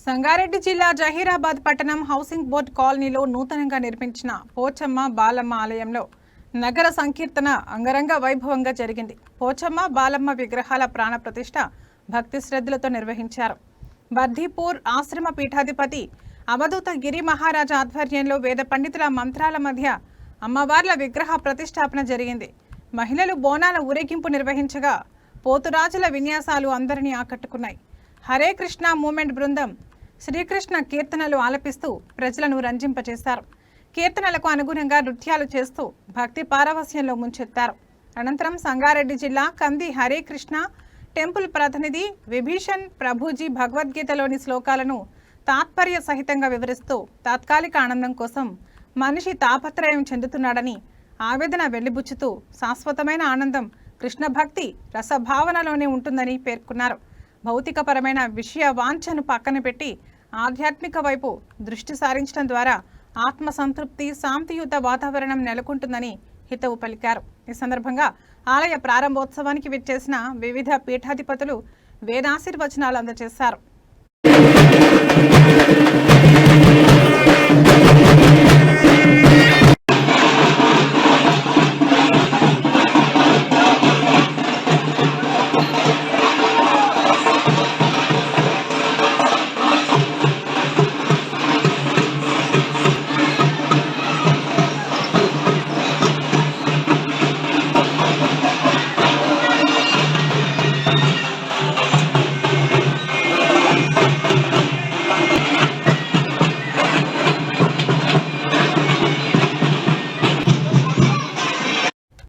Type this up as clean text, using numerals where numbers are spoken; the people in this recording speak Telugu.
సంగారెడ్డి జిల్లా జహీరాబాద్ పట్టణం హౌసింగ్ బోర్డ్ కాలనీలో నూతనంగా నిర్మించిన పోచమ్మ బాలమ్మ ఆలయంలో నగర సంకీర్తన అంగరంగ వైభవంగా జరిగింది. పోచమ్మ బాలమ్మ విగ్రహాల ప్రాణ ప్రతిష్ఠ భక్తి శ్రద్ధలతో నిర్వహించారు. బర్ధీపూర్ ఆశ్రమ పీఠాధిపతి అవధూత గిరి మహారాజా ఆధ్వర్యంలో వేద పండితుల మంత్రాల మధ్య అమ్మవార్ల విగ్రహ ప్రతిష్టాపన జరిగింది. మహిళలు బోనాల ఊరేగింపు నిర్వహించగా పోతురాజుల విన్యాసాలు అందరినీ ఆకట్టుకున్నాయి. హరే కృష్ణ మూమెంట్ బృందం శ్రీకృష్ణ కీర్తనలు ఆలపిస్తూ ప్రజలను రంజింపచేశారు. కీర్తనలకు అనుగుణంగా నృత్యాలు చేస్తూ భక్తి పారవస్యంలో ముంచెత్తారు. అనంతరం సంగారెడ్డి జిల్లా కంది హరే కృష్ణ టెంపుల్ ప్రతినిధి విభీషణ్ ప్రభుజీ భగవద్గీతలోని శ్లోకాలను తాత్పర్య సహితంగా వివరిస్తూ తాత్కాలిక ఆనందం కోసం మనిషి తాపత్రయం చెందుతున్నాడని ఆవేదన వెళ్లిబుచ్చుతూ శాశ్వతమైన ఆనందం కృష్ణ భక్తి రసభావనలోనే ఉంటుందని పేర్కొన్నారు. భౌతికపరమైన విషయ వాంఛను పక్కన పెట్టి ఆధ్యాత్మిక వైపు దృష్టి సారించడం ద్వారా ఆత్మ సంతృప్తి శాంతియుత వాతావరణం నెలకొంటుందని హితవు పలికారు. ఈ సందర్భంగా ఆలయ ప్రారంభోత్సవానికి విచ్చేసిన వివిధ పీఠాధిపతులు వేదాశీర్వచనాలు అందజేశారు.